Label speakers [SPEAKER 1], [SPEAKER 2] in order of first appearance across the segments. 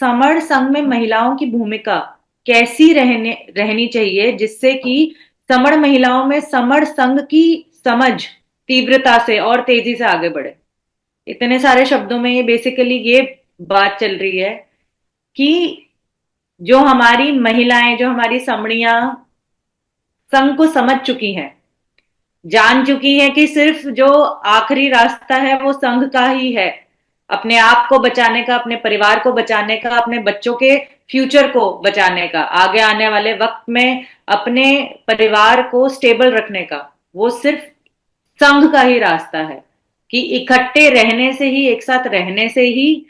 [SPEAKER 1] Summer संघ में महिलाओं की भूमिका कैसी रहनी चाहिए, जिससे कि समर महिलाओं में समर संघ की समझ तीव्रता से और तेजी से आगे बढ़े। इतने सारे शब्दों में ये बेसिकली ये बात चल रही है कि जो हमारी महिलाएं, जो हमारी समणियां संघ को समझ चुकी हैं, जान चुकी हैं कि सिर्फ जो आखिरी रास्ता है वो संघ का ही है, अपने आप को बचाने का, अपने परिवार को बचाने का, अपने बच्चों के फ्यूचर को बचाने का, आगे आने वाले वक्त में अपने परिवार को स्टेबल रखने का, वो सिर्फ संघ का ही रास्ता है। कि इकट्ठे रहने से ही, एक साथ रहने से ही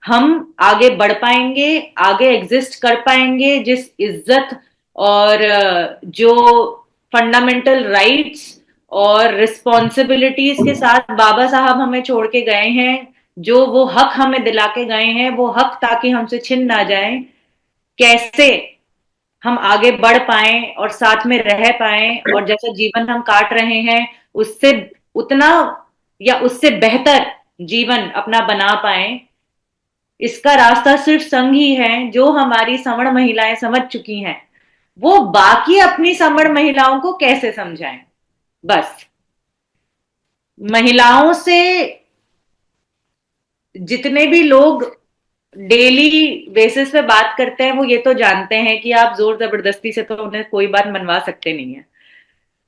[SPEAKER 1] हम आगे बढ़ पाएंगे, आगे एग्जिस्ट कर पाएंगे। जिस इज्जत और जो फंडामेंटल राइट्स और रिस्पॉन्सिबिलिटीज के साथ बाबा साहब हमें छोड़ के गए हैं, जो वो हक हमें दिला के गए हैं, वो हक ताकि हमसे छिन ना जाए, कैसे हम आगे बढ़ पाए और साथ में रह पाए, और जैसा जीवन हम काट रहे हैं उससे उतना या उससे बेहतर जीवन अपना बना पाए, इसका रास्ता सिर्फ संघ ही है, जो हमारी समण महिलाएं समझ चुकी हैं। वो बाकी अपनी समण महिलाओं को कैसे समझाएं। बस महिलाओं से जितने भी लोग डेली बेसिस पे बात करते हैं वो ये तो जानते हैं कि आप जोर जबरदस्ती से तो उन्हें कोई बात मनवा सकते नहीं है।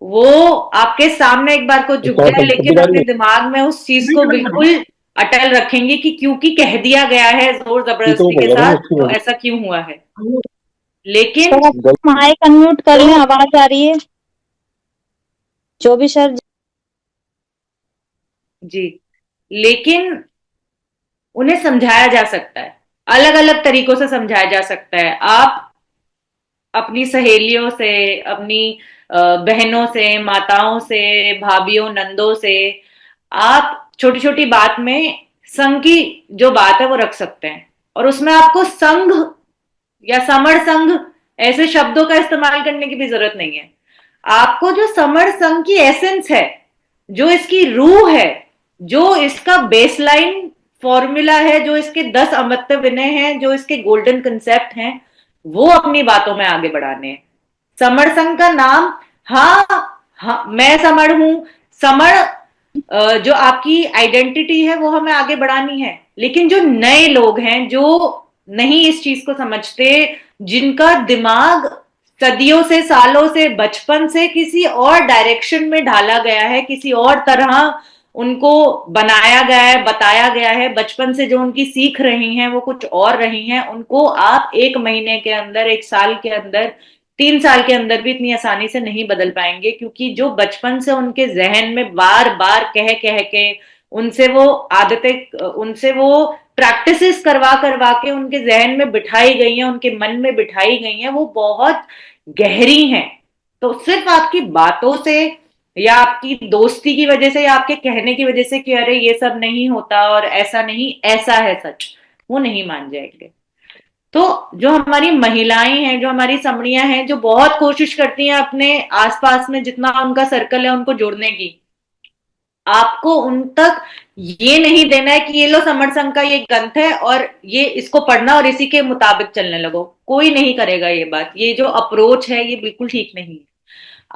[SPEAKER 1] वो आपके सामने एक बार को झुक जाए, लेकिन अपने दिमाग में उस चीज को बिल्कुल अटल रखेंगे कि क्योंकि कह दिया गया है जोर जबरदस्ती के साथ तो ऐसा क्यों हुआ है। लेकिन
[SPEAKER 2] सर माइक अनम्यूट कर
[SPEAKER 1] तो
[SPEAKER 2] लें, आवाज आ रही है। जो भी सर।
[SPEAKER 1] जी, लेकिन उन्हें समझाया जा सकता है, अलग अलग तरीकों से समझाया जा सकता है। आप अपनी सहेलियों से, अपनी बहनों से, माताओं से, भाभीियों, नंदों से आप छोटी छोटी बात में संघ की जो बात है वो रख सकते हैं, और उसमें आपको संघ या समर संघ ऐसे शब्दों का इस्तेमाल करने की भी जरूरत नहीं है। आपको जो समर संघ की एसेंस है, जो इसकी रूह है, जो इसका बेसलाइन फॉर्मूला है, जो इसके 10 अमृत विनय हैं, जो इसके गोल्डन कंसेप्ट हैं, वो अपनी बातों में आगे बढ़ाने हैं। समर संघ का नाम, हाँ, हाँ मैं समर हूं, समर जो आपकी आइडेंटिटी है वो हमें आगे बढ़ानी है। लेकिन जो नए लोग हैं, जो नहीं इस चीज को समझते, जिनका दिमाग सदियों से, सालों से, बचपन से किसी और डायरेक्शन में ढाला गया है, किसी और तरह उनको बनाया गया है, बताया गया है, बचपन से जो उनकी सीख रही हैं वो कुछ और रही हैं, उनको आप एक महीने के अंदर, एक साल के अंदर, 3 साल के अंदर भी इतनी आसानी से नहीं बदल पाएंगे। क्योंकि जो बचपन से उनके जहन में बार बार कह कह के उनसे वो आदतें, उनसे वो प्रैक्टिसेस करवा करवा के उनके जहन में बिठाई गई हैं, उनके मन में बिठाई गई हैं, वो बहुत गहरी हैं। तो सिर्फ आपकी बातों से या आपकी दोस्ती की वजह से या आपके कहने की वजह से कि अरे ये सब नहीं होता और ऐसा नहीं, ऐसा है सच, वो नहीं मान जाएंगे। तो जो हमारी महिलाएं हैं, जो हमारी समड़ियां हैं, जो बहुत कोशिश करती हैं अपने आसपास में जितना उनका सर्कल है उनको जोड़ने की, आपको उन तक ये नहीं देना है कि ये लो समर संघ का ये ग्रंथ है और ये इसको पढ़ना और इसी के मुताबिक चलने लगो। कोई नहीं करेगा ये बात। ये जो अप्रोच है ये बिल्कुल ठीक नहीं है।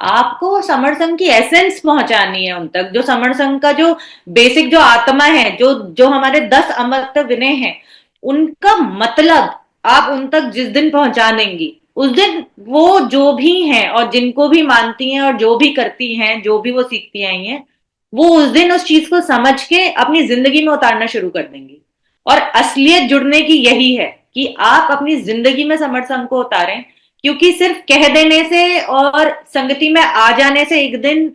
[SPEAKER 1] आपको समर संघ की एसेंस पहुंचानी है उन तक, जो समर संघ का जो बेसिक जो आत्मा है, जो जो हमारे 10 अमृत विनय हैं, उनका मतलब आप उन तक जिस दिन पहुंचा देंगी, उस दिन वो जो भी हैं और जिनको भी मानती हैं और जो भी करती हैं, जो भी वो सीखती आई हैं, वो उस दिन उस चीज को समझ के अपनी जिंदगी में उतारना शुरू कर देंगी। और असलियत जुड़ने की यही है कि आप अपनी जिंदगी में समर संघ को उतारें। क्योंकि सिर्फ कह देने से और संगति में आ जाने से एक दिन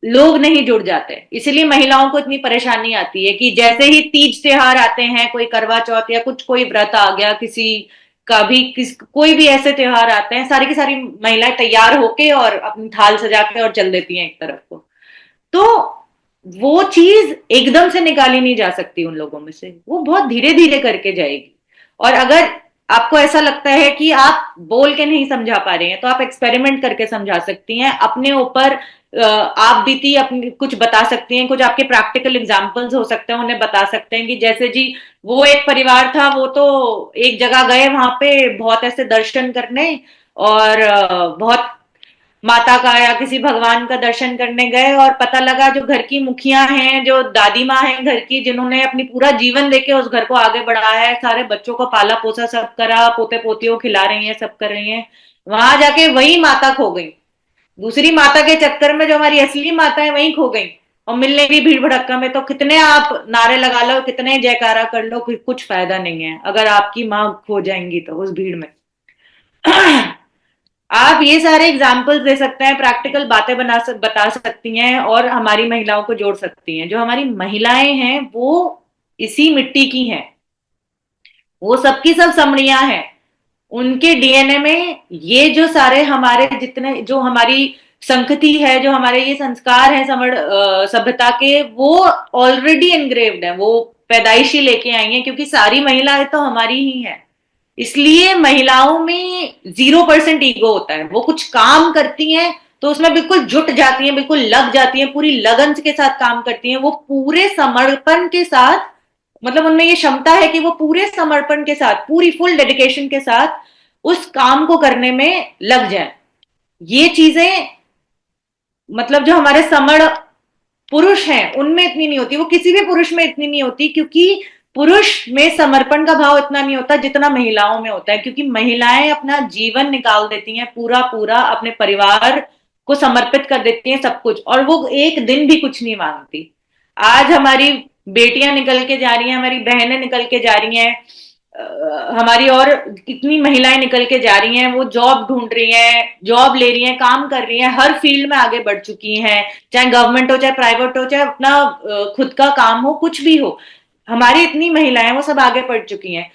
[SPEAKER 1] लोग नहीं जुड़ जाते। इसलिए महिलाओं को इतनी परेशानी आती है कि जैसे ही तीज त्योहार आते हैं, कोई करवा चौथ या कुछ कोई व्रत आ गया, किसी का भी कोई भी ऐसे त्योहार आते हैं, सारी की सारी महिलाएं तैयार होके और अपनी थाल सजा के और चल देती हैं एक तरफ को। तो वो चीज एकदम से निकाली नहीं जा सकती उन लोगों में से, वो बहुत धीरे धीरे करके जाएगी। और अगर आपको ऐसा लगता है कि आप बोल के नहीं समझा पा रहे हैं, तो आप एक्सपेरिमेंट करके समझा सकती हैं अपने ऊपर। आप बीती अपनी कुछ बता सकती हैं, कुछ आपके प्रैक्टिकल एग्जांपल्स हो सकते हैं, उन्हें बता सकते हैं कि जैसे जी वो एक परिवार था, वो तो एक जगह गए वहां पे बहुत ऐसे दर्शन करने, और बहुत माता का या किसी भगवान का दर्शन करने गए, और पता लगा जो घर की मुखिया हैं, जो दादी माँ हैं घर की, जिन्होंने अपनी पूरा जीवन देके उस घर को आगे बढ़ाया है, सारे बच्चों को पाला पोसा सब करा, पोते पोतियों को खिला रही हैं, सब कर रही हैं, वहां जाके वही माता खो गई। दूसरी माता के चक्कर में जो हमारी असली माता है वही खो गई, और मिलने भी भीड़ भड़क्का में। तो कितने आप नारे लगा लो, कितने जयकारा कर लो, कुछ फायदा नहीं है अगर आपकी माँ खो जाएंगी तो उस भीड़ में। आप ये सारे एग्जाम्पल्स दे सकते हैं, प्रैक्टिकल बातें बता सकती हैं, और हमारी महिलाओं को जोड़ सकती हैं। जो हमारी महिलाएं हैं वो इसी मिट्टी की हैं, वो सबकी सब समड़ियां हैं। उनके डीएनए में ये जो सारे हमारे जितने जो हमारी संस्कृति है, जो हमारे ये संस्कार हैं समण सभ्यता के, वो ऑलरेडी एनग्रेव्ड है, वो पैदाइशी लेके आई हैं, क्योंकि सारी महिलाएं तो हमारी ही हैं। इसलिए महिलाओं में 0% ईगो होता है। वो कुछ काम करती हैं तो उसमें बिल्कुल जुट जाती हैं, बिल्कुल लग जाती हैं, पूरी लगन के साथ काम करती हैं, वो पूरे समर्पण के साथ, मतलब उनमें ये क्षमता है कि वो पूरे समर्पण के साथ, पूरी फुल डेडिकेशन के साथ उस काम को करने में लग जाए। ये चीजें मतलब जो हमारे समण पुरुष हैं उनमें इतनी नहीं होती, वो किसी भी पुरुष में इतनी नहीं होती, क्योंकि पुरुष में समर्पण का भाव इतना नहीं होता जितना महिलाओं में होता है, क्योंकि महिलाएं अपना जीवन निकाल देती हैं, पूरा पूरा अपने परिवार को समर्पित कर देती हैं सब कुछ, और वो एक दिन भी कुछ नहीं मांगती। आज हमारी बेटियां निकल के जा रही हैं, हमारी बहनें निकल के जा रही हैं, हमारी और कितनी महिलाएं निकल के जा रही हैं, वो जॉब ढूंढ रही हैं, जॉब ले रही हैं, काम कर रही हैं, हर फील्ड में आगे बढ़ चुकी हैं, चाहे गवर्नमेंट हो, चाहे प्राइवेट हो, चाहे अपना खुद का काम हो, कुछ भी हो। हमारी इतनी महिलाएं वो सब आगे बढ़ चुकी हैं।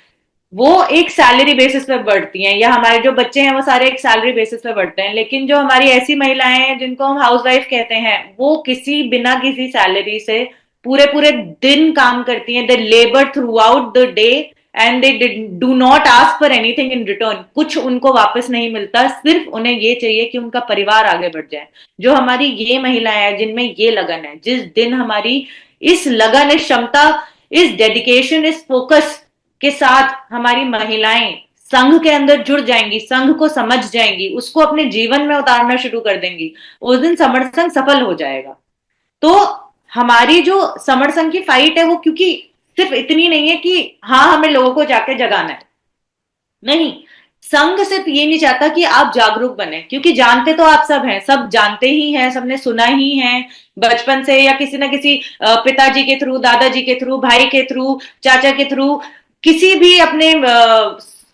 [SPEAKER 1] वो एक सैलरी बेसिस पे बढ़ती हैं, या हमारे जो बच्चे हैं वो सारे एक सैलरी बेसिस पे बढ़ते हैं। लेकिन जो हमारी ऐसी महिलाएं हैं जिनको हम हाउस वाइफ कहते हैं, वो किसी बिना किसी सैलरी से पूरे पूरे दिन काम करती हैं, they labour throughout the day, and they do not ask for anything in return. कुछ उनको वापस नहीं मिलता, सिर्फ उन्हें ये चाहिए कि उनका परिवार आगे बढ़ जाए। जो हमारी ये महिलाएं हैं जिनमें ये लगन है, जिस दिन हमारी इस लगन, इस क्षमता, इस डेडिकेशन, इस फोकस के साथ हमारी महिलाएं संघ के अंदर जुड़ जाएंगी, संघ को समझ जाएंगी, उसको अपने जीवन में उतारना शुरू कर देंगी, उस दिन समर संघ सफल हो जाएगा। तो हमारी जो समर संघ की फाइट है वो क्योंकि सिर्फ इतनी नहीं है कि हाँ हमें लोगों को जाके जगाना है, नहीं। संघ सिर्फ ये नहीं चाहता कि आप जागरूक बने, क्योंकि जानते तो आप सब हैं, सब जानते ही हैं, सबने सुना ही है बचपन से, या किसी ना किसी पिताजी के थ्रू, दादाजी के थ्रू, भाई के थ्रू, चाचा के थ्रू, किसी भी अपने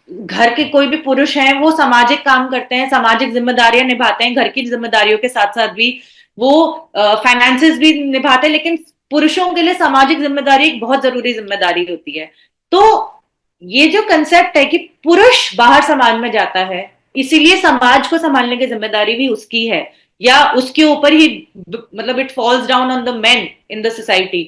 [SPEAKER 1] घर के कोई भी पुरुष हैं वो सामाजिक काम करते हैं, सामाजिक जिम्मेदारियां निभाते हैं, घर की जिम्मेदारियों के साथ साथ भी वो फाइनेंसेस भी निभाते हैं। लेकिन पुरुषों के लिए सामाजिक जिम्मेदारी एक बहुत जरूरी जिम्मेदारी होती है। तो ये जो कंसेप्ट है कि पुरुष बाहर समाज में जाता है, इसीलिए समाज को संभालने की जिम्मेदारी भी उसकी है, या उसके ऊपर ही, मतलब it falls down on the main in the society.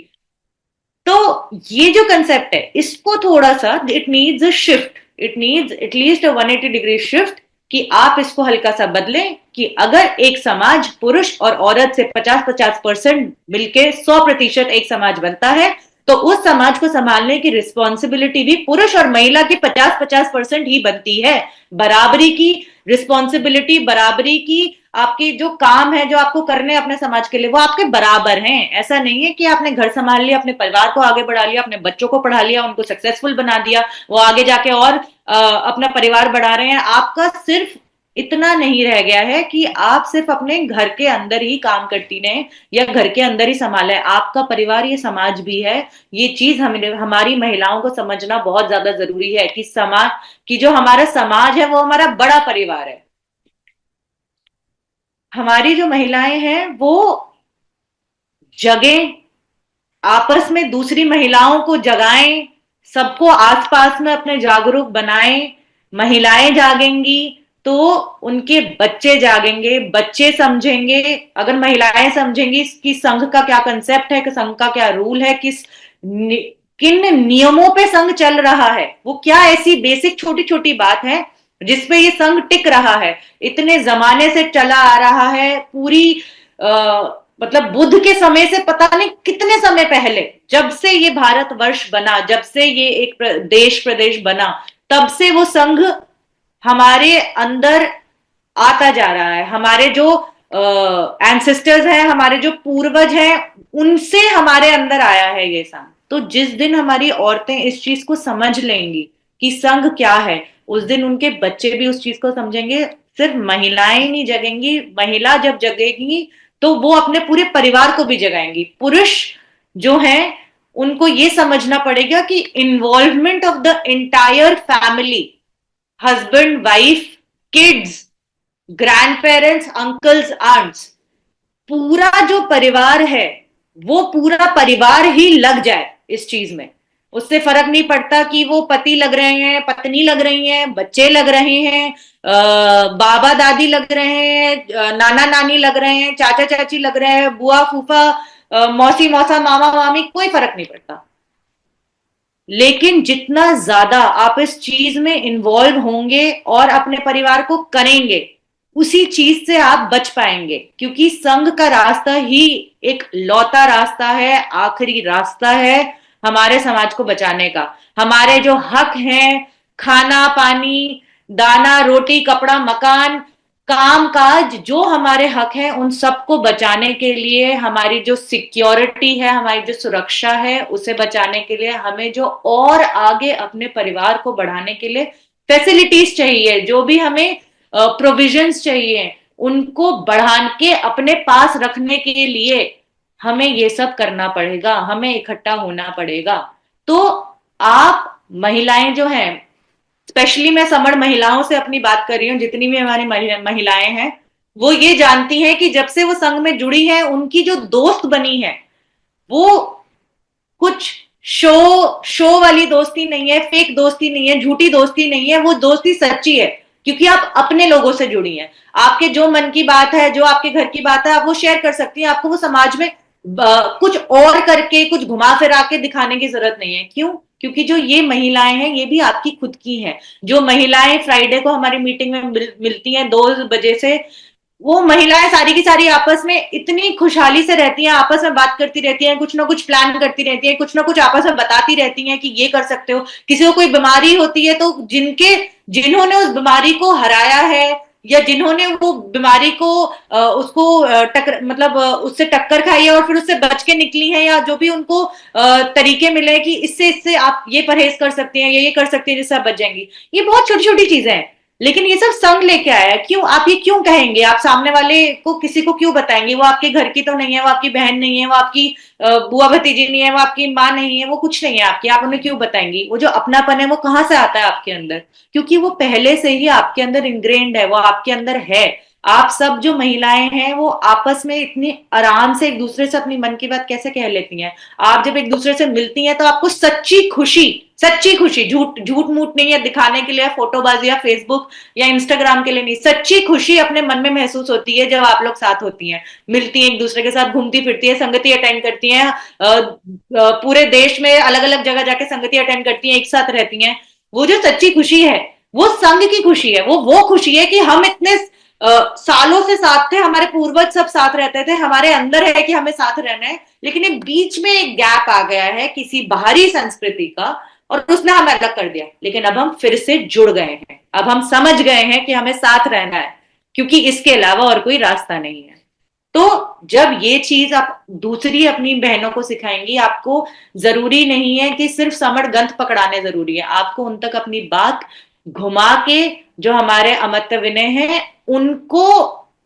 [SPEAKER 1] तो ये जो कंसेप्ट है इसको थोड़ा सा, it needs a shift, it needs at least a 180 degree shift, कि आप इसको हल्का सा बदलें कि अगर एक समाज पुरुष और औरत से 50-50% मिलके 100% एक समाज बनता है, तो उस समाज को संभालने की रिस्पॉन्सिबिलिटी भी पुरुष और महिला की 50-50% ही बनती है। बराबरी की रिस्पॉन्सिबिलिटी, बराबरी की आपकी जो काम है, जो आपको करने अपने समाज के लिए, वो आपके बराबर हैं। ऐसा नहीं है कि आपने घर संभाल लिया, अपने परिवार को आगे बढ़ा लिया, अपने बच्चों को पढ़ा लिया, उनको सक्सेसफुल बना दिया, वो आगे जाके और अपना परिवार बढ़ा रहे हैं। आपका सिर्फ इतना नहीं रह गया है कि आप सिर्फ अपने घर के अंदर ही काम करती रहे या घर के अंदर ही संभाले, आपका परिवार ये समाज भी है। ये चीज हमारी महिलाओं को समझना बहुत ज्यादा जरूरी है कि समाज की, जो हमारा समाज है वो हमारा बड़ा परिवार है। हमारी जो महिलाएं हैं वो जगें, आपस में दूसरी महिलाओं को जगाएं, सबको आसपास में अपने जागरूक बनाएं। महिलाएं जागेंगी तो उनके बच्चे जागेंगे, बच्चे समझेंगे। अगर महिलाएं समझेंगी कि संघ का क्या कंसेप्ट है, कि संघ का क्या रूल है, किन नियमों पे संघ चल रहा है, वो क्या ऐसी बेसिक छोटी छोटी बात है जिसपे ये संघ टिक रहा है, इतने जमाने से चला आ रहा है, पूरी मतलब बुद्ध के समय से पता नहीं कितने समय पहले, जब से ये भारतवर्ष बना, जब से ये एक देश प्रदेश बना, तब से वो संघ हमारे अंदर आता जा रहा है। हमारे जो एंसेस्टर्स हैं, हमारे जो पूर्वज हैं, उनसे हमारे अंदर आया है ये संघ। तो जिस दिन हमारी औरतें इस चीज को समझ लेंगी कि संघ क्या है, उस दिन उनके बच्चे भी उस चीज को समझेंगे। सिर्फ महिलाएं ही नहीं जगेंगी, महिला जब जगेगी तो वो अपने पूरे परिवार को भी जगाएंगी। पुरुष जो हैं उनको ये समझना पड़ेगा कि involvement of the entire family, husband wife kids, grandparents, uncles, aunts, पूरा जो परिवार है वो पूरा परिवार ही लग जाए इस चीज में। उससे फर्क नहीं पड़ता कि वो पति लग रहे हैं, पत्नी लग रही हैं, बच्चे लग रहे हैं, बाबा दादी लग रहे हैं, नाना नानी लग रहे हैं, चाचा चाची लग रहे हैं, बुआ फूफा, मौसी मौसा, मामा मामी, कोई फर्क नहीं पड़ता। लेकिन जितना ज्यादा आप इस चीज में इन्वॉल्व होंगे और अपने परिवार को करेंगे, उसी चीज से आप बच पाएंगे। क्योंकि संघ का रास्ता ही एक लौता रास्ता है, आखिरी रास्ता है हमारे समाज को बचाने का। हमारे जो हक हैं, खाना पानी, दाना रोटी, कपड़ा मकान, काम काज, जो हमारे हक हैं, उन सबको बचाने के लिए, हमारी जो सिक्योरिटी है, हमारी जो सुरक्षा है, उसे बचाने के लिए हमें जो और आगे अपने परिवार को बढ़ाने के लिए फैसिलिटीज चाहिए, जो भी हमें प्रोविजंस चाहिए, उनको बढ़ा के अपने पास रखने के लिए हमें ये सब करना पड़ेगा, हमें इकट्ठा होना पड़ेगा। तो आप महिलाएं जो हैं, स्पेशली मैं समण महिलाओं से अपनी बात कर रही हूँ, जितनी भी हमारी महिलाएं हैं, वो ये जानती हैं कि जब से वो संघ में जुड़ी है, उनकी जो दोस्त बनी है वो कुछ शो वाली दोस्ती नहीं है, फेक दोस्ती नहीं है, झूठी दोस्ती नहीं है, वो दोस्ती सच्ची है। क्योंकि आप अपने लोगों से जुड़ी हैं, आपके जो मन की बात है, जो आपके घर की बात है, आप वो शेयर कर सकती हैं। आपको वो समाज में कुछ और करके, कुछ घुमा फिरा के दिखाने की जरूरत नहीं है। क्यों? क्योंकि जो ये महिलाएं हैं, ये भी आपकी खुद की हैं। जो महिलाएं फ्राइडे को हमारी मीटिंग में मिलती हैं 2 बजे से, वो महिलाएं सारी की सारी आपस में इतनी खुशहाली से रहती हैं, आपस में बात करती रहती हैं, कुछ ना कुछ प्लान करती रहती हैं, कुछ ना कुछ आपस में बताती रहती हैं कि ये कर सकते हो। किसी को कोई बीमारी होती है तो जिन्होंने उस बीमारी को हराया है, या जिन्होंने वो बीमारी को उसको मतलब उससे टक्कर खाई है और फिर उससे बच के निकली है, या जो भी उनको तरीके मिले कि इससे इससे आप ये परहेज कर सकते हैं, ये कर सकते हैं जिससे आप बच जाएंगी। ये बहुत छोटी छोटी चीजें हैं, लेकिन ये सब संघ लेके आया है। क्यों? आप ये क्यों कहेंगे? आप सामने वाले को, किसी को क्यों बताएंगे? वो आपके घर की तो नहीं है, वो आपकी बहन नहीं है, वो आपकी बुआ भतीजी नहीं है, वो आपकी माँ नहीं है, वो कुछ नहीं है आपकी, आप उन्हें क्यों बताएंगी? वो जो अपनापन है वो कहाँ से आता है आपके अंदर? क्योंकि वो पहले से ही आपके अंदर इंग्रेन्ड है, वो आपके अंदर है। आप सब जो महिलाएं हैं वो आपस में इतनी आराम से एक दूसरे से अपनी मन की बात कैसे कह लेती हैं। आप जब एक दूसरे से मिलती हैं तो आपको सच्ची खुशी, झूठ झूठ मूठ नहीं है दिखाने के लिए, फोटोबाजी या फेसबुक या इंस्टाग्राम के लिए नहीं, सच्ची खुशी अपने मन में महसूस होती है जब आप लोग साथ होती हैं, मिलती हैं, एक दूसरे के साथ घूमती फिरती है, संगति अटेंड करती हैं, पूरे देश में अलग अलग जगह जाके संगति अटेंड करती हैं, एक साथ रहती हैं। वो जो सच्ची खुशी है वो संघ की खुशी है। वो खुशी है कि हम इतने सालों से साथ थे, हमारे पूर्वज सब साथ रहते थे, हमारे अंदर है कि हमें साथ रहना है, लेकिन ये बीच में एक गैप आ गया है किसी बाहरी संस्कृति का, और उसने हमें अलग कर दिया। लेकिन अब हम फिर से जुड़ गए हैं, अब हम समझ गए हैं कि हमें साथ रहना है, क्योंकि इसके अलावा और कोई रास्ता नहीं है। तो जब ये चीज आप दूसरी अपनी बहनों को सिखाएंगी, आपको जरूरी नहीं है कि सिर्फ समर गंध पकड़ाने जरूरी है, आपको उन तक अपनी बात घुमा के, जो हमारे अमर्त्य विनय हैं, उनको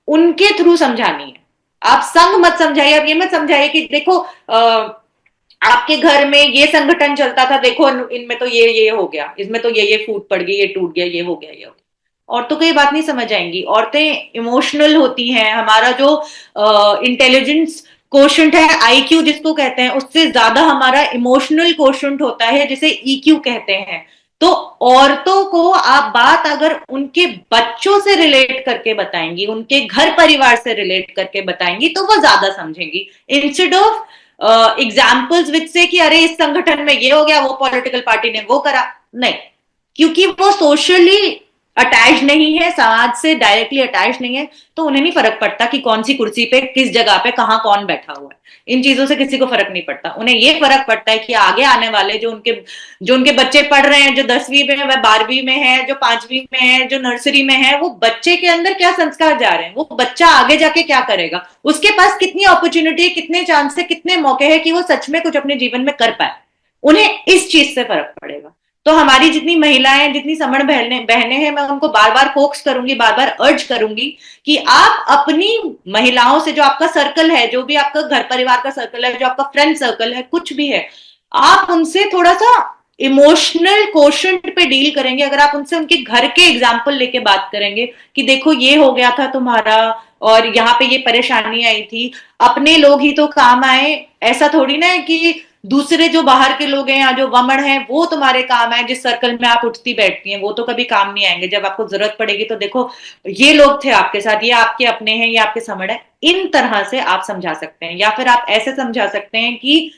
[SPEAKER 1] उनके थ्रू समझानी है। आप संघ मत समझाइए, आप ये मत समझाइए कि देखो आपके घर में ये संगठन चलता था, देखो इनमें तो ये हो गया, इसमें तो ये फूट पड़ गई, ये टूट गया, ये हो गया, ये हो गया। औरतों को ये बात नहीं समझ आएंगी। औरतें इमोशनल होती हैं, हमारा जो इंटेलिजेंस कोशंट है, आईक्यू जिसको कहते हैं, उससे ज्यादा हमारा इमोशनल कोशंट होता है, जिसे ईक्यू कहते हैं। तो औरतों को आप बात अगर उनके बच्चों से रिलेट करके बताएंगी, उनके घर परिवार से रिलेट करके बताएंगी, तो वो ज्यादा समझेंगी, इंस्टेड ऑफ एग्जाम्पल्स विच से कि अरे इस संगठन में ये हो गया, वो पॉलिटिकल पार्टी ने वो करा, नहीं, क्योंकि वो सोशली अटैच नहीं है, समाज से डायरेक्टली अटैच नहीं है, तो उन्हें नहीं फर्क पड़ता कि कौन सी कुर्सी पे किस जगह पे कहाँ कौन बैठा हुआ है। इन चीजों से किसी को फर्क नहीं पड़ता। उन्हें ये फर्क पड़ता है कि आगे आने वाले जो उनके बच्चे पढ़ रहे हैं, जो 10वीं में है, वह 12वीं में है, जो 5वीं में है, जो नर्सरी में है, वो बच्चे के अंदर क्या संस्कार जा रहे हैं, वो बच्चा आगे जाके क्या करेगा, उसके पास कितनी अपॉर्चुनिटी है, कितने चांस है, कितने मौके हैं कि वो सच में कुछ अपने जीवन में कर पाए। उन्हें इस चीज से फर्क पड़ेगा। तो हमारी जितनी महिलाएं, जितनी समण बहनें बहनें हैं, मैं उनको बार बार फोक्स करूंगी, बार बार अर्ज करूंगी कि आप अपनी महिलाओं से, जो आपका सर्कल है, जो भी आपका घर परिवार का सर्कल है, जो आपका फ्रेंड सर्कल है, कुछ भी है, आप उनसे थोड़ा सा इमोशनल कोशंट पे डील करेंगे। अगर आप उनसे उनके घर के एग्जाम्पल लेके बात करेंगे कि देखो ये हो गया था तुम्हारा, और यहाँ पे ये परेशानी आई थी, अपने लोग ही तो काम आए, ऐसा थोड़ी ना है कि दूसरे जो बाहर के लोग हैं या जो वमन है वो तुम्हारे काम आए, जिस सर्कल में आप उठती बैठती हैं वो तो कभी काम नहीं आएंगे। जब आपको जरूरत पड़ेगी तो देखो ये लोग थे आपके साथ, ये आपके अपने हैं, ये आपके समझ है। इन तरह से आप समझा सकते हैं, या फिर आप ऐसे समझा सकते हैं कि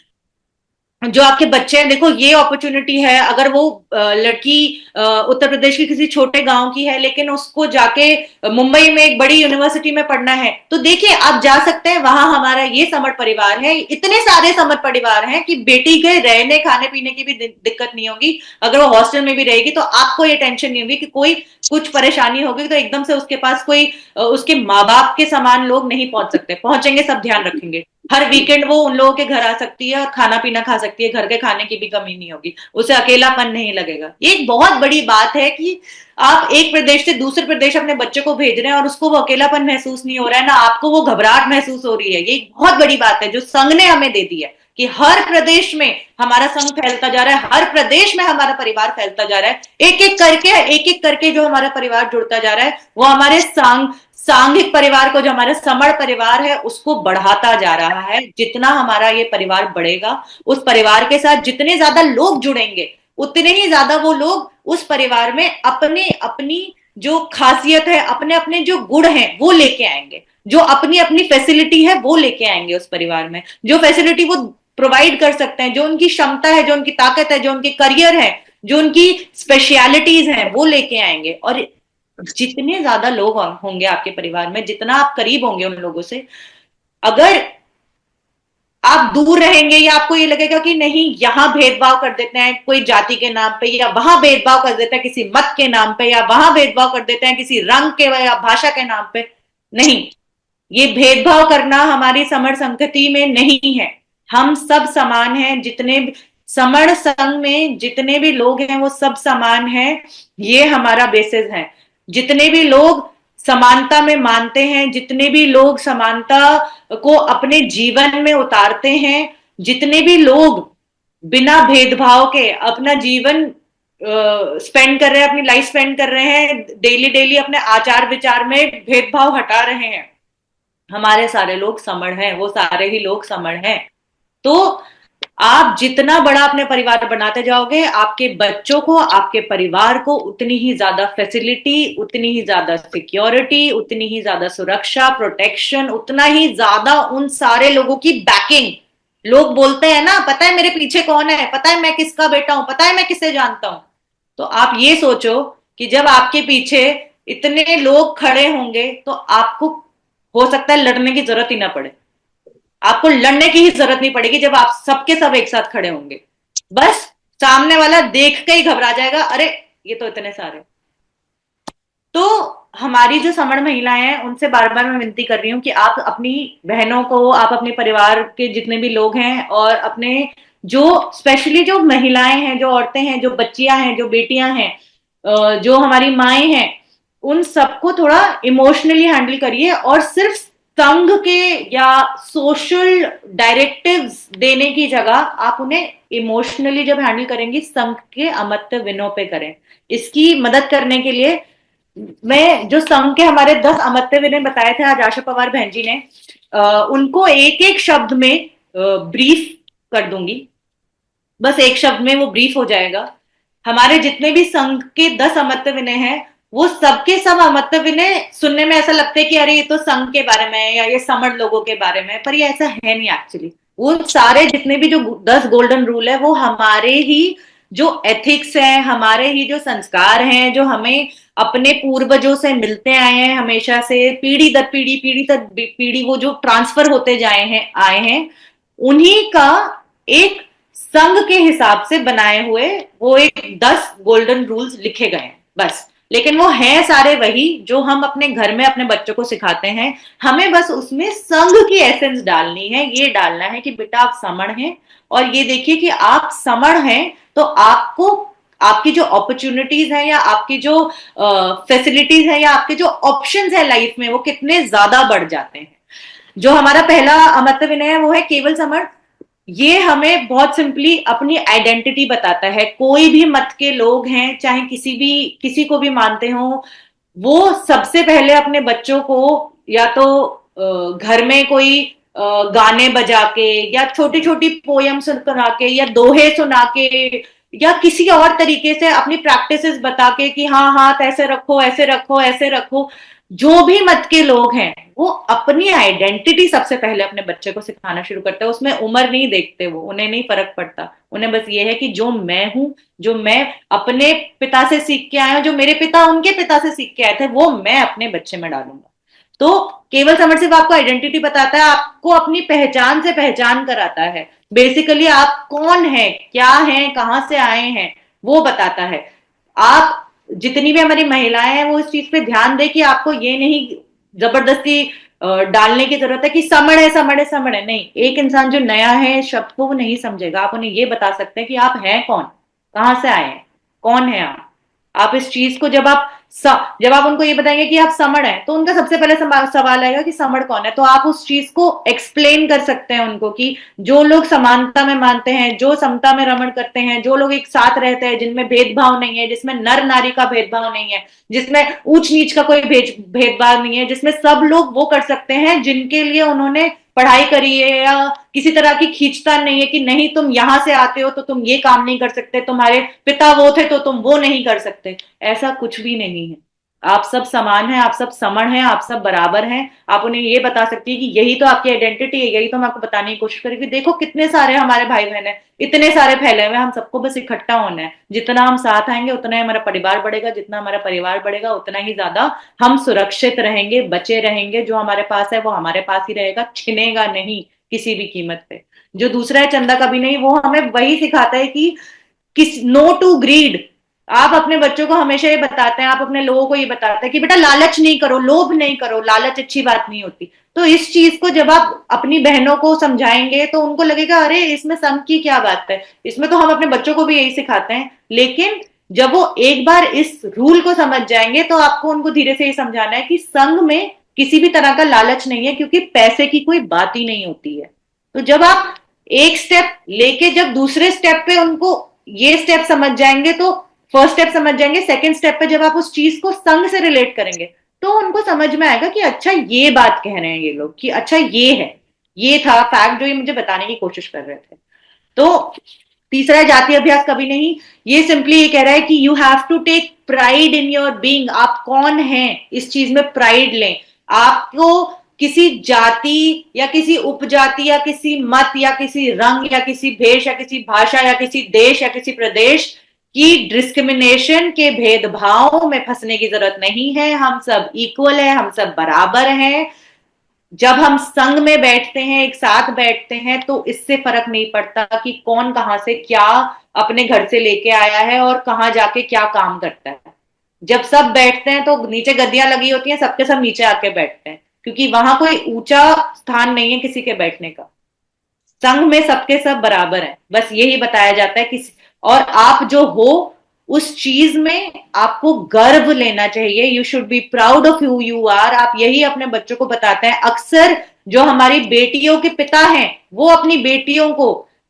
[SPEAKER 1] जो आपके बच्चे हैं, देखो ये अपॉर्चुनिटी है। अगर वो लड़की उत्तर प्रदेश के किसी छोटे गांव की है, लेकिन उसको जाके मुंबई में एक बड़ी यूनिवर्सिटी में पढ़ना है, तो देखिए आप जा सकते हैं वहां। हमारा ये समर परिवार है, इतने सारे समर परिवार हैं कि बेटी के रहने खाने पीने की भी दिक्कत नहीं होगी। अगर वो हॉस्टल में भी रहेगी तो आपको ये टेंशन नहीं होगी कि कोई कुछ परेशानी होगी तो एकदम से उसके पास कोई उसके माँ बाप के समान लोग नहीं पहुंच सकते, पहुंचेंगे, सब ध्यान रखेंगे। हर वीकेंड वो उन लोगों के घर आ सकती है और खाना पीना खा सकती है, घर के खाने की भी कमी नहीं होगी, उसे अकेलापन नहीं लगेगा। ये एक बहुत बड़ी बात है कि आप एक प्रदेश से दूसरे प्रदेश अपने बच्चे को भेज रहे हैं और उसको वो अकेलापन महसूस नहीं हो रहा है, ना आपको वो घबराहट महसूस हो रही है। ये एक बहुत बड़ी बात है जो संघ ने हमें दे दी है कि हर प्रदेश में हमारा संघ फैलता जा रहा है, हर प्रदेश में हमारा परिवार फैलता जा रहा है, एक एक करके जो हमारा परिवार जुड़ता जा रहा है, वो हमारे सांघिक परिवार को, जो हमारा समण परिवार है, उसको बढ़ाता जा रहा है। जितना हमारा ये परिवार बढ़ेगा, उस परिवार के साथ जितने ज्यादा लोग जुड़ेंगे, उतने ही ज्यादा वो लोग उस परिवार में अपने अपनी जो खासियत है, अपने अपने जो गुण हैं वो लेके आएंगे, जो अपनी अपनी फैसिलिटी है वो लेके आएंगे उस परिवार में। जो फैसिलिटी वो प्रोवाइड कर सकते हैं, जो उनकी क्षमता है, जो उनकी ताकत है, जो उनके करियर है, जो उनकी स्पेशलिटीज हैं, वो लेके आएंगे। और जितने ज्यादा लोग होंगे आपके परिवार में, जितना आप करीब होंगे उन लोगों से, अगर आप दूर रहेंगे या आपको ये लगेगा कि नहीं यहां भेदभाव कर देते हैं कोई जाति के नाम पे, या वहां भेदभाव कर देते हैं किसी मत के नाम पे, या वहां भेदभाव कर देते हैं किसी रंग के या भाषा के नाम पे, नहीं, ये भेदभाव करना हमारी समर संस्कृति में नहीं है। हम सब समान हैं, जितने समर संघ में जितने भी लोग हैं वो सब समान हैं, ये हमारा बेसिस है। जितने भी लोग समानता में मानते हैं, जितने भी लोग समानता को अपने जीवन में उतारते हैं, जितने भी लोग बिना भेदभाव के अपना जीवन स्पेंड कर रहे हैं, अपनी लाइफ स्पेंड कर रहे हैं, डेली डेली अपने आचार विचार में भेदभाव हटा रहे हैं, हमारे सारे लोग समण हैं, वो सारे ही लोग समण हैं। तो आप जितना बड़ा अपने परिवार बनाते जाओगे, आपके बच्चों को, आपके परिवार को उतनी ही ज्यादा फैसिलिटी, उतनी ही ज्यादा सिक्योरिटी, उतनी ही ज्यादा सुरक्षा, प्रोटेक्शन, उतना ही ज्यादा उन सारे लोगों की बैकिंग। लोग बोलते हैं ना, पता है मेरे पीछे कौन है, पता है मैं किसका बेटा हूं, पता है मैं किसे जानता हूं। तो आप ये सोचो कि जब आपके पीछे इतने लोग खड़े होंगे तो आपको हो सकता है लड़ने की जरूरत ही ना पड़े, आपको लड़ने की ही जरूरत नहीं पड़ेगी जब आप सबके सब एक साथ खड़े होंगे। बस सामने वाला देख के ही घबरा जाएगा, अरे ये तो इतने सारे। तो हमारी जो समण महिलाएं हैं उनसे बार बार मैं विनती कर रही हूँ कि आप अपनी बहनों को, आप अपने परिवार के जितने भी लोग हैं, और अपने जो स्पेशली जो महिलाएं हैं, जो औरतें हैं, जो बच्चियां हैं, जो बेटियां हैं, जो हमारी माएं हैं, उन सबको थोड़ा इमोशनली हैंडल करिए। और सिर्फ संघ के या सोशल डायरेक्टिव्स देने की जगह आप उन्हें इमोशनली जब हैंडल करेंगी, संघ के अमत्य विनों पे करें। इसकी मदद करने के लिए मैं जो संघ के हमारे 10 अमत्य विनय बताए थे आज आशा पवार बहन जी ने, उनको एक एक शब्द में ब्रीफ कर दूंगी। बस एक शब्द में वो ब्रीफ हो जाएगा। हमारे जितने भी संघ के 10 अमत्य विनय हैं, वो सबके सब अमत्य विनय सुनने में ऐसा लगता है कि अरे ये तो संघ के बारे में है या ये समण लोगों के बारे में है, पर ये ऐसा है नहीं एक्चुअली। वो सारे जितने भी जो 10 गोल्डन रूल है वो हमारे ही जो एथिक्स हैं, हमारे ही जो संस्कार हैं, जो हमें अपने पूर्वजों से मिलते आए हैं हमेशा से, पीढ़ी दर पीढ़ी, पीढ़ी दर पीढ़ी, वो जो ट्रांसफर होते जाए हैं, आए हैं, उन्हीं का एक संघ के हिसाब से बनाए हुए वो एक 10 गोल्डन रूल्स लिखे गए हैं बस। लेकिन वो हैं सारे वही जो हम अपने घर में अपने बच्चों को सिखाते हैं। हमें बस उसमें संघ की एसेंस डालनी है, ये डालना है कि बेटा आप समण हैं, और ये देखिए कि आप समण हैं तो आपको आपकी जो अपॉर्चुनिटीज है या आपकी जो फैसिलिटीज है या आपके जो ऑप्शंस है लाइफ में वो कितने ज्यादा बढ़ जाते हैं। जो हमारा पहला अमर्त्य विनय है वो है केवल समण। ये हमें बहुत सिंपली अपनी आइडेंटिटी बताता है। कोई भी मत के लोग हैं, चाहे किसी को भी मानते हो, वो सबसे पहले अपने बच्चों को या तो घर में कोई गाने बजा के या छोटी छोटी पोयम सुना के या दोहे सुना के या किसी और तरीके से अपनी प्रैक्टिसेस बता के कि हाँ हाथ ऐसे रखो, ऐसे रखो, ऐसे रखो। जो भी मत के लोग हैं वो अपनी आइडेंटिटी सबसे पहले अपने बच्चे को सिखाना शुरू करते हैं। उसमें उम्र नहीं देखते, वो उन्हें नहीं फर्क पड़ता। उन्हें बस ये है कि जो मैं हूं, जो मैं अपने पिता से सीख के आया हूं, जो मेरे पिता उनके पिता से सीख के आए थे, वो मैं अपने बच्चे में डालूंगा। तो केवल समर सिर्फ आपको आइडेंटिटी बताता है, आपको अपनी पहचान से पहचान कराता है। बेसिकली आप कौन है, क्या है, कहां से आए हैं, वो बताता है। आप जितनी भी हमारी महिलाएं हैं वो इस चीज पे ध्यान दे कि आपको ये नहीं जबरदस्ती डालने की जरूरत है कि समण है, समण है, समण है। नहीं, एक इंसान जो नया है शब्द को वो नहीं समझेगा, आप उन्हें ये बता सकते हैं कि आप हैं कौन, कहां से आए हैं, कौन है आप इस चीज को जब आप उनको ये बताएंगे कि आप समण है, तो उनका सबसे पहले सवाल आएगा कि समण कौन है। तो आप उस चीज को एक्सप्लेन कर सकते हैं उनको कि जो लोग समानता में मानते हैं, जो समता में रमण करते हैं, जो लोग एक साथ रहते हैं, जिनमें भेदभाव नहीं है, जिसमें नर नारी का भेदभाव नहीं है, जिसमें ऊंच नीच का कोई भेदभाव नहीं है, जिसमें सब लोग वो कर सकते हैं जिनके लिए उन्होंने पढ़ाई करी है, या किसी तरह की खींचतान नहीं है कि नहीं तुम यहां से आते हो तो तुम ये काम नहीं कर सकते, तुम्हारे पिता वो थे तो तुम वो नहीं कर सकते। ऐसा कुछ भी नहीं है। आप सब समान हैं, आप सब समण हैं, आप सब बराबर हैं। आप उन्हें ये बता सकती है कि यही तो आपकी आइडेंटिटी है, यही तो हम आपको बताने की कोशिश करेंगे। देखो कितने सारे हमारे भाई बहन हैं, इतने सारे फैले हुए, हम सबको बस इकट्ठा होना है। जितना हम साथ आएंगे उतना ही हमारा परिवार बढ़ेगा, जितना हमारा परिवार बढ़ेगा उतना ही ज्यादा हम सुरक्षित रहेंगे, बचे रहेंगे। जो हमारे पास है वो हमारे पास ही रहेगा, छिनेगा नहीं किसी भी कीमत पे। जो दूसरा है चंदा कभी नहीं, वो हमें वही सिखाता है कि नो टू ग्रीड। आप अपने बच्चों को हमेशा ये बताते हैं, आप अपने लोगों को ये बताते हैं कि बेटा लालच नहीं करो, लोभ नहीं करो, लालच अच्छी बात नहीं होती। तो इस चीज को जब आप अपनी बहनों को समझाएंगे तो उनको लगेगा अरे इसमें संघ की क्या बात है, इसमें तो हम अपने बच्चों को भी यही सिखाते हैं। लेकिन जब वो एक बार इस रूल को समझ जाएंगे तो आपको उनको धीरे से ये समझाना है कि संघ में किसी भी तरह का लालच नहीं है, क्योंकि पैसे की कोई बात ही नहीं होती है। तो जब आप एक स्टेप लेके जब दूसरे स्टेप पे उनको ये स्टेप समझ जाएंगे, तो फर्स्ट स्टेप समझ जाएंगे, सेकंड स्टेप पे जब आप उस चीज को संघ से रिलेट करेंगे तो उनको समझ में आएगा कि अच्छा ये बात कह रहे हैं ये लोग, कि अच्छा ये है, ये था फैक्ट जो ये मुझे बताने की कोशिश कर रहे थे। तो तीसरा है जाति अभ्यास कभी नहीं। ये सिंपली ये कह रहा है कि you have to take pride in your being. आप कौन हैं इस चीज में प्राइड लें। आपको किसी जाति या किसी उपजाति या किसी मत या किसी रंग या किसी भेष या किसी भाषा या किसी देश या किसी प्रदेश की डिस्क्रिमिनेशन के भेदभाव में फंसने की जरूरत नहीं है। हम सब इक्वल है, हम सब बराबर हैं। जब हम संघ में बैठते हैं, एक साथ बैठते हैं, तो इससे फर्क नहीं पड़ता कि कौन कहां से क्या अपने घर से लेके आया है और कहां जाके क्या काम करता है। जब सब बैठते हैं तो नीचे गद्दियां लगी होती हैं, सबके सब नीचे आके बैठते हैं, क्योंकि वहां कोई ऊंचा स्थान नहीं है किसी के बैठने का। संघ में सबके सब बराबर हैं, बस यही बताया जाता है कि और आप जो हो उस चीज में आपको गर्व लेना चाहिए। You should be proud of who you are. आप यही अपने बच्चों को बताते हैं। अक्सर जो हमारी बेटियों के पिता हैं वो अपनी बेटियों को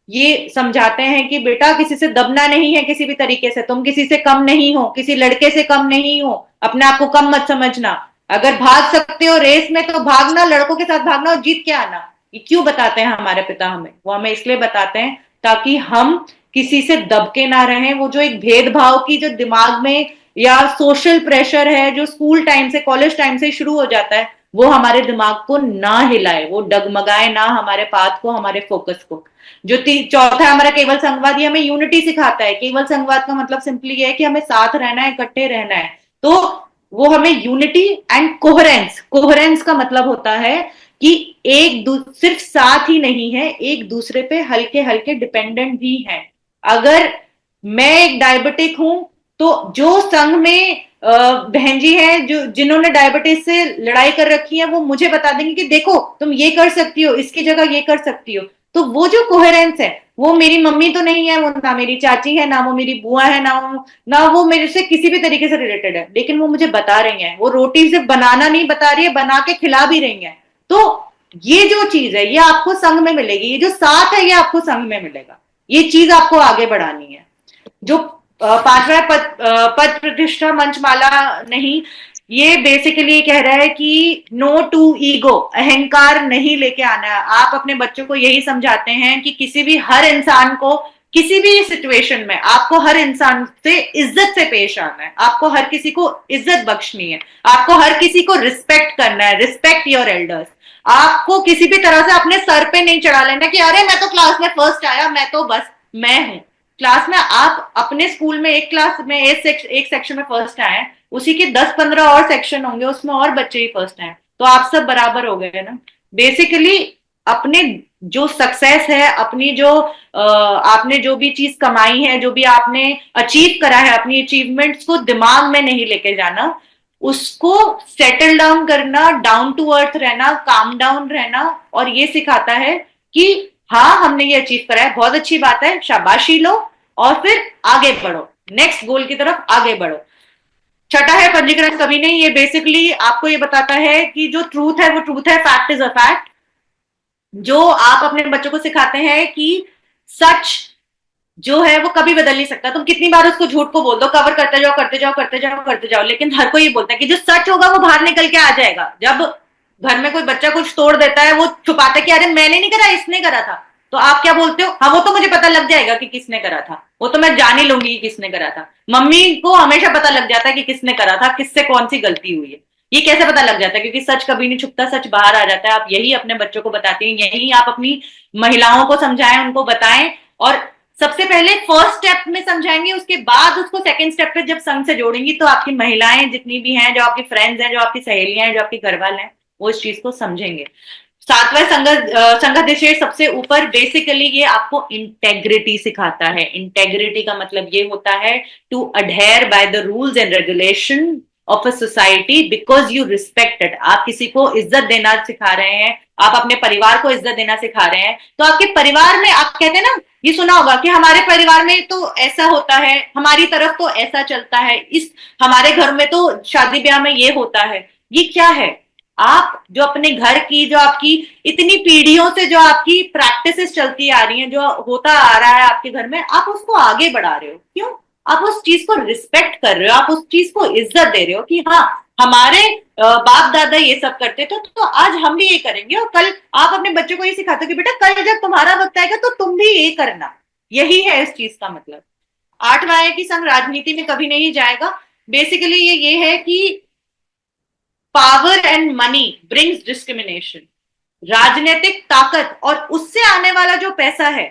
[SPEAKER 1] ये समझाते हैं कि बेटा किसी से दबना नहीं है, किसी भी तरीके से तुम किसी से कम नहीं हो, किसी लड़के से कम नहीं हो, अपने आप को कम मत समझना। अगर भाग सकते हो रेस में तो भागना, लड़कों के साथ भागना और जीत के आना। ये क्यों बताते हैं हमारे पिता हमें? वो हमें इसलिए बताते हैं ताकि हम किसी से दबके ना रहें। वो जो एक भेदभाव की जो दिमाग में या सोशल प्रेशर है जो स्कूल टाइम से, कॉलेज टाइम से शुरू हो जाता है, वो हमारे दिमाग को ना हिलाए, वो डगमगाए ना हमारे पाथ को, हमारे फोकस को। जो चौथा है हमारा केवल संघवाद, ये हमें यूनिटी सिखाता है। केवल संघवाद का मतलब सिंपली ये है कि हमें साथ रहना है, इकट्ठे रहना है। तो वो हमें यूनिटी एंड कोहेरेंस, कोहेरेंस का मतलब होता है कि सिर्फ साथ ही नहीं है, एक दूसरे पे हल्के हल्के डिपेंडेंट भी हैं। अगर मैं एक डायबिटिक हूं, तो जो संघ में बहन जी है जो जिन्होंने डायबिटीज से लड़ाई कर रखी है, वो मुझे बता देंगे कि देखो तुम ये कर सकती हो, इसकी जगह ये कर सकती हो। तो वो जो कोहेरेंस है, वो मेरी मम्मी तो नहीं है, वो ना मेरी चाची है, ना वो मेरी बुआ है, ना वो मेरे से किसी भी तरीके से रिलेटेड है, लेकिन वो मुझे बता रही है, वो रोटी सिर्फ बनाना नहीं बता रही है, बना के खिला भी रही है। तो ये जो चीज है ये आपको संघ में मिलेगी, ये जो साथ है ये आपको संघ में मिलेगा। ये चीज आपको आगे बढ़ानी है। जो पांचवा पद प्रतिष्ठा मंचमाला नहीं, ये बेसिकली कह रहा है कि नो टू ईगो, अहंकार नहीं लेके आना है। आप अपने बच्चों को यही समझाते हैं कि किसी भी हर इंसान को, किसी भी सिचुएशन में आपको हर इंसान से इज्जत से पेश आना है, आपको हर किसी को इज्जत बख्शनी है, आपको हर किसी को रिस्पेक्ट करना है, रिस्पेक्ट योर एल्डर्स। आपको किसी भी तरह से अपने सर पे नहीं चढ़ा लेना कि अरे मैं तो क्लास में फर्स्ट आया, मैं तो बस मैं हूं। क्लास में आप अपने स्कूल में एक क्लास में एक सेक्शन में फर्स्ट आए, उसी के 10-15 और सेक्शन होंगे, उसमें और बच्चे ही फर्स्ट आए, तो आप सब बराबर हो गए ना। बेसिकली अपने जो सक्सेस है, अपनी जो आपने जो भी चीज कमाई है, जो भी आपने अचीव करा है, अपनी अचीवमेंट्स को दिमाग में नहीं लेके जाना, उसको सेटल डाउन करना, डाउन टू अर्थ रहना, काम डाउन रहना। और ये सिखाता है कि हाँ हमने ये अचीव करा है, बहुत अच्छी बात है, शाबाशी लो और फिर आगे बढ़ो, नेक्स्ट गोल की तरफ आगे बढ़ो। छठा है पंजीकरण कभी नहीं, ये बेसिकली आपको ये बताता है कि जो ट्रूथ है वो ट्रूथ है, फैक्ट इज अ फैक्ट। जो आप अपने बच्चों को सिखाते हैं कि सच जो है वो कभी बदल नहीं सकता, तुम कितनी बार उसको झूठ को बोल दो, कवर करते जाओ करते जाओ करते जाओ करते जाओ, लेकिन हर कोई ये बोलता है कि जो सच होगा वो बाहर निकल के आ जाएगा। जब घर में कोई बच्चा कुछ तोड़ देता है, वो छुपाता है कि अरे मैंने नहीं करा, इसने करा था, तो आप क्या बोलते हो, हाँ वो तो मुझे पता लग जाएगा कि किसने करा था, वो तो मैं जान ही लूंगी कि किसने करा था। मम्मी को हमेशा पता लग जाता है कि किसने करा था, किससे कौन सी गलती हुई है। ये कैसे पता लग जाता है? क्योंकि सच कभी नहीं छुपता, सच बाहर आ जाता है। आप यही अपने बच्चों को बताते हैं, यही आप अपनी महिलाओं को समझाएं, उनको बताएं। और सबसे पहले फर्स्ट स्टेप में समझाएंगे, उसके बाद उसको सेकंड स्टेप पे जब संघ से जोड़ेंगी, तो आपकी महिलाएं जितनी भी हैं, जो आपकी फ्रेंड्स हैं, जो आपकी सहेलियां हैं, जो आपके घर वाले हैं, वो इस चीज को समझेंगे। सातवां संघाधिशेष सबसे ऊपर, बेसिकली ये आपको इंटेग्रिटी सिखाता है। इंटेग्रिटी का मतलब ये होता है to adhere by the rules and regulation of a society because you respect it. आप किसी को इज्जत देना सिखा रहे हैं, आप अपने परिवार को इज्जत देना सिखा रहे हैं, तो आपके परिवार में, आप कहते हैं ना, ये सुना होगा कि हमारे परिवार में तो ऐसा होता है, हमारी तरफ तो ऐसा चलता है, इस हमारे घर में तो शादी ब्याह में ये होता है। ये क्या है? आप जो अपने घर की, जो आपकी इतनी पीढ़ियों से जो आपकी प्रैक्टिसेस चलती आ रही हैं, जो होता आ रहा है आपके घर में, आप उसको आगे बढ़ा रहे हो। क्यों? आप उस चीज को रिस्पेक्ट कर रहे हो, आप उस चीज को इज्जत दे रहे हो कि हाँ हमारे बाप दादा ये सब करते थे, तो आज हम भी ये करेंगे। और कल आप अपने बच्चों को ये सिखाते हो कि बेटा कल जब तुम्हारा वक्त आएगा तो तुम भी ये करना। यही है इस चीज का मतलब। आठवां है कि संघ राजनीति में कभी नहीं जाएगा। बेसिकली ये है कि power and money brings discrimination. राजनीतिक ताकत और उससे आने वाला जो पैसा है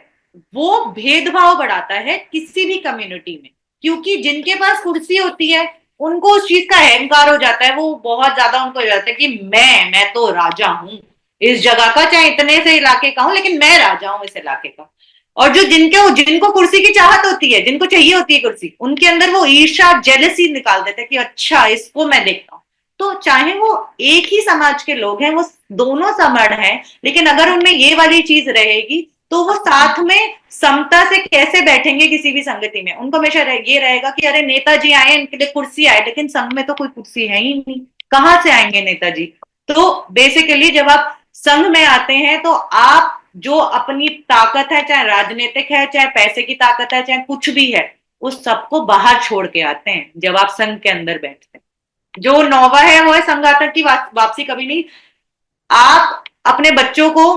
[SPEAKER 1] वो भेदभाव बढ़ाता है किसी भी कम्युनिटी में। क्योंकि जिनके पास कुर्सी होती है उनको उस चीज का अहंकार हो जाता है, वो बहुत ज्यादा उनको हो जाता है कि मैं तो राजा हूं इस जगह का, चाहे इतने से इलाके का हूं, लेकिन मैं राजा हूं इस इलाके का। और जो जिनको कुर्सी की चाहत होती है, जिनको चाहिए होती है कुर्सी, उनके अंदर वो ईर्ष्या, जेलसी निकाल देते हैं कि अच्छा इसको मैं देखता हूं। तो चाहे वो एक ही समाज के लोग हैं, वो दोनों समान हैं, लेकिन अगर उनमें ये वाली चीज रहेगी तो वो साथ में समता से कैसे बैठेंगे किसी भी संगति में। उनको हमेशा ये रहेगा कि अरे नेताजी आए, इनके लिए कुर्सी आए, लेकिन संघ में तो कोई कुर्सी है ही नहीं, कहां से आएंगे नेताजी। तो बेसिकली जब आप संघ में आते हैं तो आप जो अपनी ताकत है, चाहे राजनीतिक है, चाहे पैसे की ताकत है, चाहे कुछ भी है, उस सबको बाहर छोड़ के आते हैं जब आप संघ के अंदर बैठते हैं। जो नौवा है वो है संघातक की वापसी कभी नहीं। आप अपने बच्चों को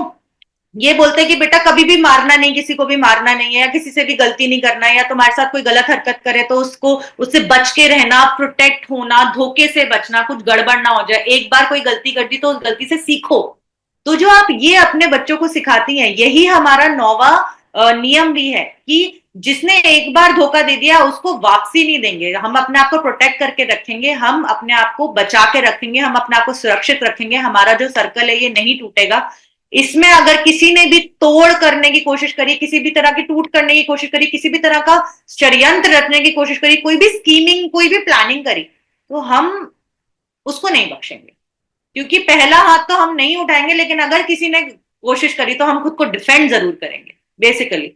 [SPEAKER 1] ये बोलते हैं कि बेटा कभी भी मारना नहीं, किसी को भी मारना नहीं है, या किसी से भी गलती नहीं करना है, या तुम्हारे साथ कोई गलत हरकत करे तो उसको उससे बच के रहना, प्रोटेक्ट होना, धोखे से बचना, कुछ गड़बड़ ना हो जाए, एक बार कोई गलती कर दी तो उस गलती से सीखो। तो जो आप ये अपने बच्चों को सिखाती हैं, यही हमारा 9वां नियम भी है कि जिसने एक बार धोखा दे दिया उसको वापसी नहीं देंगे। हम अपने आप को प्रोटेक्ट करके रखेंगे, हम अपने आप को बचा के रखेंगे, हम अपने आप को सुरक्षित रखेंगे, हमारा जो सर्कल है ये नहीं टूटेगा। इसमें अगर किसी ने भी तोड़ करने की कोशिश करी, किसी भी तरह की टूट करने की कोशिश करी, किसी भी तरह का षड्यंत्र रचने की कोशिश करी, कोई भी स्कीमिंग, कोई भी प्लानिंग करी, तो हम उसको नहीं बख्शेंगे। क्योंकि पहला हाथ तो हम नहीं उठाएंगे, लेकिन अगर किसी ने कोशिश करी तो हम खुद को डिफेंड जरूर करेंगे बेसिकली।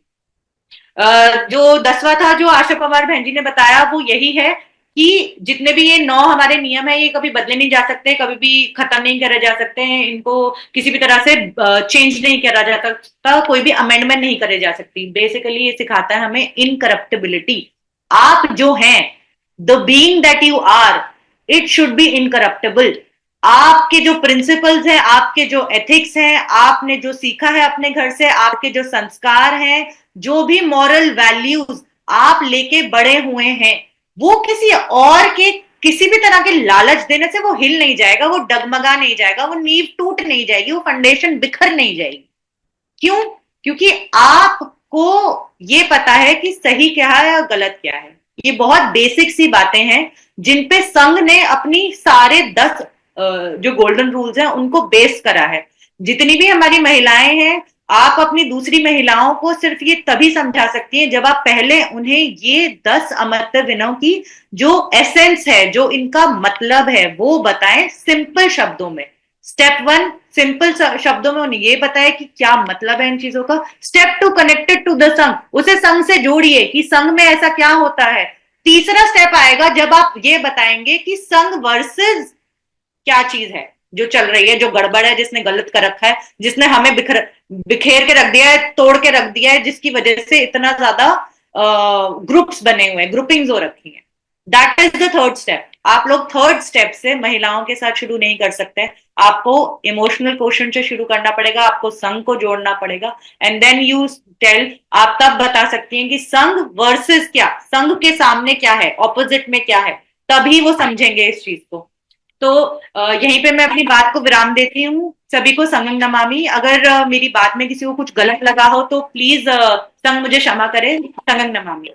[SPEAKER 1] जो 10वां था जो आशा पवार बहन जी ने बताया वो यही है कि जितने भी ये 9 हमारे नियम है ये कभी बदले नहीं जा सकते, कभी भी खत्म नहीं करे जा सकते हैं, इनको किसी भी तरह से चेंज नहीं करा जा सकता, कोई भी अमेंडमेंट नहीं करे जा सकती। बेसिकली ये सिखाता है हमें इनकरप्टिबिलिटी। आप जो हैं, the being that you are, it should be incorruptible. आपके जो प्रिंसिपल्स हैं, आपके जो एथिक्स हैं, आपने जो सीखा है अपने घर से, आपके जो संस्कार हैं, जो भी मॉरल वैल्यूज आप लेके बड़े हुए हैं, वो किसी और के किसी भी तरह के लालच देने से वो हिल नहीं जाएगा, वो डगमगा नहीं जाएगा, वो नींव टूट नहीं जाएगी, वो फाउंडेशन बिखर नहीं जाएगी। क्यों? क्योंकि आपको ये पता है कि सही क्या है और गलत क्या है। ये बहुत बेसिक सी बातें हैं जिन पे संघ ने अपनी सारे 10 जो गोल्डन रूल्स हैं उनको बेस करा है। जितनी भी हमारी महिलाएं हैं, आप अपनी दूसरी महिलाओं को सिर्फ ये तभी समझा सकती हैं जब आप पहले उन्हें ये 10 अमर्त्य दिनों की जो एसेंस है, जो इनका मतलब है, वो बताएं सिंपल शब्दों में। स्टेप 1, सिंपल शब्दों में उन्हें ये बताए कि क्या मतलब है इन चीजों का। स्टेप 2, कनेक्टेड टू द संघ, उसे संघ से जोड़िए कि संघ में ऐसा क्या होता है। तीसरा स्टेप आएगा जब आप ये बताएंगे कि संघ वर्सेस क्या चीज है जो चल रही है, जो गड़बड़ है, जिसने गलत कर रखा है, जिसने हमें बिखेर के रख दिया है, तोड़ के रख दिया है, जिसकी वजह से इतना ज्यादा ग्रुप्स बने हुए हैं, ग्रुपिंग्स हो रखी हैं। That is the third step. आप लोग थर्ड स्टेप से महिलाओं के साथ शुरू नहीं कर सकते, आपको इमोशनल क्वेश्चन से शुरू करना पड़ेगा, आपको संघ को जोड़ना पड़ेगा, एंड देन यू टेल। आप तब बता सकती हैं कि संघ वर्सेस क्या, संघ के सामने क्या है, ऑपोजिट में क्या है, तभी वो समझेंगे इस चीज को। तो यहीं पे मैं अपनी बात को विराम देती हूँ। सभी को संगम नमामि। अगर मेरी बात में किसी को कुछ गलत लगा हो तो प्लीज संग मुझे क्षमा करें। संगम नमामि।